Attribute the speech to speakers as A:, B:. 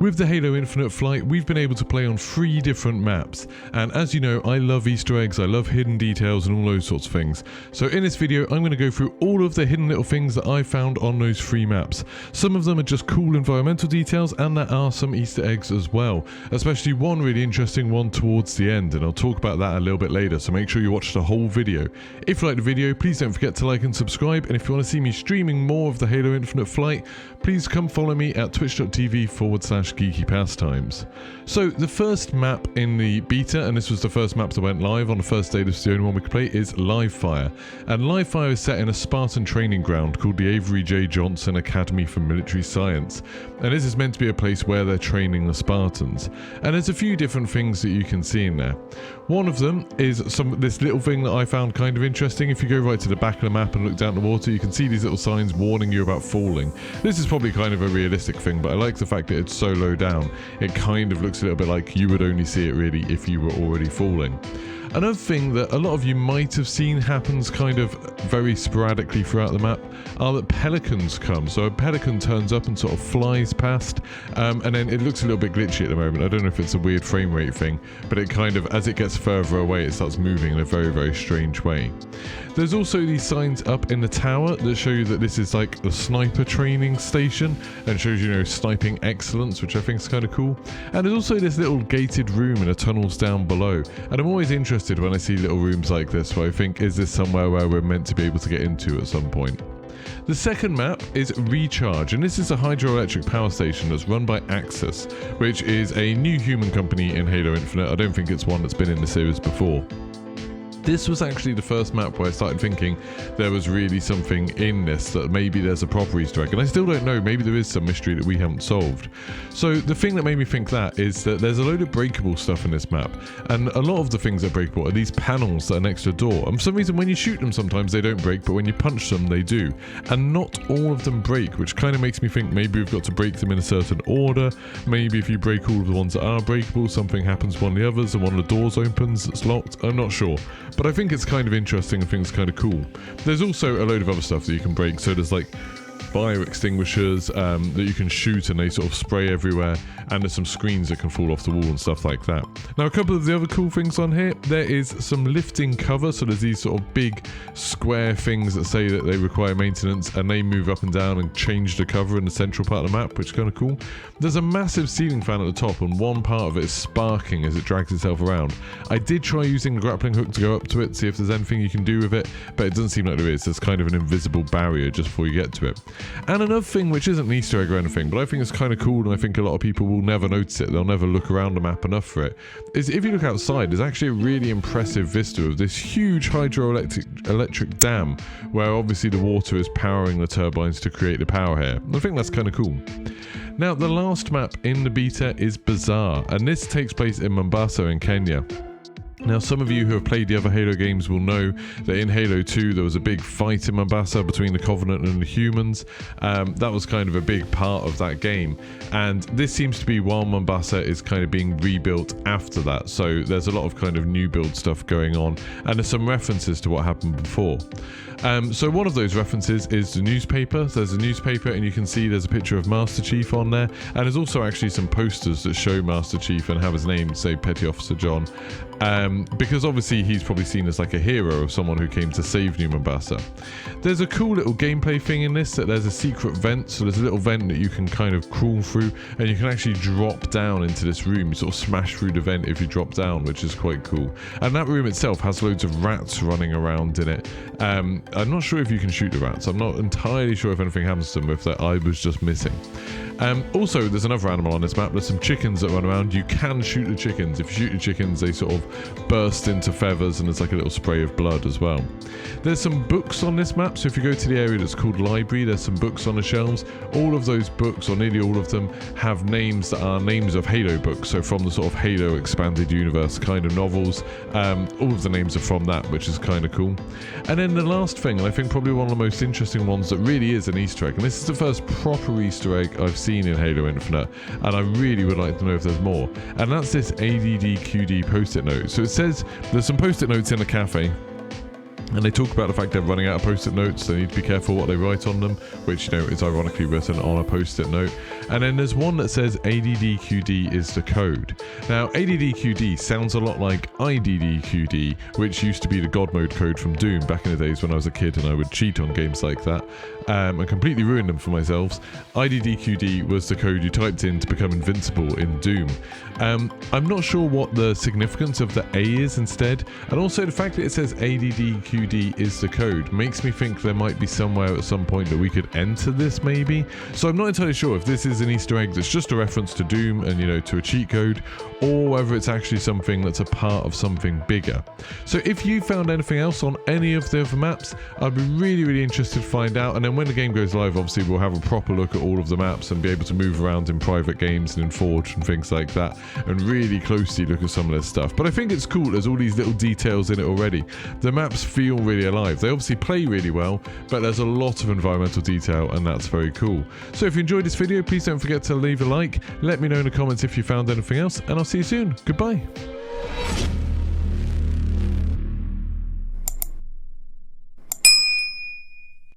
A: With the Halo Infinite flight, we've been able to play on 3 different maps, and as you know, I love Easter eggs, I love hidden details and all those sorts of things. So in this video, I'm going to go through all of the hidden little things that I found on those 3 maps. Some of them are just cool environmental details, and there are some Easter eggs as well, especially one really interesting one towards the end, and I'll talk about that a little bit later, so make sure you watch the whole video. If you like the video, please don't forget to like and subscribe, and if you want to see me streaming more of the Halo Infinite flight, please come follow me at twitch.tv/Geeky Pastimes. So the first map in the beta, and this was the first map that went live on the first day, this is the only one we could play, is Live Fire. And Live Fire is set in a Spartan training ground called the Avery J. Johnson Academy for Military Science. And this is meant to be a place where they're training the Spartans. And there's a few different things that you can see in there. One of them is this little thing that I found kind of interesting. If you go right to the back of the map and look down the water, you can see these little signs warning you about falling. This is probably kind of a realistic thing, but I like the fact that it's so low down. It kind of looks a little bit like you would only see it really if you were already falling. Another thing that a lot of you might have seen happens kind of very sporadically throughout the map are that pelicans come. So a pelican turns up and sort of flies past, and then it looks a little bit glitchy at the moment. I don't know if it's a weird frame rate thing, but it kind of, as it gets further away, it starts moving in a very, very strange way. There's also these signs up in the tower that show you that this is like a sniper training station and shows you know, sniping excellence, which I think is kind of cool. And there's also this little gated room in the tunnels down below. And I'm always interested when I see little rooms like this where I think, is this somewhere where we're meant to be able to get into at some point? The second map is Recharge, and this is a hydroelectric power station that's run by Axis, which is a new human company in Halo Infinite. I don't think it's one that's been in the series before. This was actually the first map where I started thinking there was really something in this, that maybe there's a proper Easter egg, and I still don't know, maybe there is some mystery that we haven't solved. So the thing that made me think that is that there's a load of breakable stuff in this map, and a lot of the things that are breakable are these panels that are next to the door, and for some reason when you shoot them sometimes they don't break, but when you punch them they do, and not all of them break, which kind of makes me think maybe we've got to break them in a certain order. Maybe if you break all of the ones that are breakable, something happens to one of the others and one of the doors opens that's locked. I'm not sure. But I think it's kind of interesting and things kind of cool. There's also a load of other stuff that you can break. So there's like fire extinguishers that you can shoot and they sort of spray everywhere, and there's some screens that can fall off the wall and stuff like that. Now a couple of the other cool things on here, there is some lifting cover, so there's these sort of big square things that say that they require maintenance, and they move up and down and change the cover in the central part of the map, which is kind of cool. There's a massive ceiling fan at the top, and one part of it is sparking as it drags itself around. I did try using the grappling hook to go up to it, see if there's anything you can do with it, but it doesn't seem like there is. There's kind of an invisible barrier just before you get to it. And another thing, which isn't an Easter egg or anything, but I think it's kind of cool, and I think a lot of people will never notice it, they'll never look around the map enough for it, is if you look outside, there's actually a really impressive vista of this huge hydroelectric dam, where obviously the water is powering the turbines to create the power here. I think that's kind of cool. Now, the last map in the beta is Bazaar, and this takes place in Mombasa in Kenya. Now, some of you who have played the other Halo games will know that in Halo 2 there was a big fight in Mombasa between the Covenant and the humans. That was kind of a big part of that game, and this seems to be while Mombasa is kind of being rebuilt after that, so there's a lot of kind of new build stuff going on, and there's some references to what happened before. So one of those references is the newspaper. So there's a newspaper and you can see there's a picture of Master Chief on there, and there's also actually some posters that show Master Chief and have his name, say Petty Officer John, because obviously he's probably seen as like a hero of someone who came to save New Mombasa. There's a cool little gameplay thing in this, that there's a secret vent, so there's a little vent that you can kind of crawl through, and you can actually drop down into this room. You sort of smash through the vent if you drop down, which is quite cool. And that room itself has loads of rats running around in it. I'm not sure if you can shoot the rats. I'm not entirely sure if anything happens to them, if their eye was just missing. Also, there's another animal on this map. There's some chickens that run around. You can shoot the chickens. If you shoot the chickens, they sort of burst into feathers, and there's like a little spray of blood as well. There's some books on this map, so if you go to the area that's called Library, there's some books on the shelves. All of those books, or nearly all of them, have names that are names of Halo books, so from the sort of Halo expanded universe kind of novels. All of the names are from that, which is kind of cool. And then the last thing, and I think probably one of the most interesting ones that really is an Easter egg, and this is the first proper Easter egg I've seen in Halo Infinite, and I really would like to know if there's more, and that's this ADDQD post-it note. So it says there's some post-it notes in the cafe, And they talk about the fact they're running out of post-it notes. They need to be careful what they write on them, which, you know, is ironically written on a post-it note. And then there's one that says ADDQD is the code. Now, ADDQD sounds a lot like IDDQD, which used to be the God mode code from Doom back in the days when I was a kid and I would cheat on games like that and completely ruin them for myself. IDDQD was the code you typed in to become invincible in Doom. I'm not sure what the significance of the A is instead, and also the fact that it says ADDQD is the code makes me think there might be somewhere at some point that we could enter this maybe. So I'm not entirely sure if this is an Easter egg that's just a reference to Doom and, you know, to a cheat code, or whether it's actually something that's a part of something bigger. So if you found anything else on any of the other maps, I'd be really interested to find out. And then when the game goes live, obviously we'll have a proper look at all of the maps and be able to move around in private games and in Forge and things like that, and really closely look at some of this stuff. But I think it's cool, there's all these little details in it already. The maps feel really alive. They obviously play really well, but there's a lot of environmental detail, and that's very cool. So if you enjoyed this video, please don't forget to leave a like. Let me know in the comments if you found anything else, and I'll see you soon. Goodbye.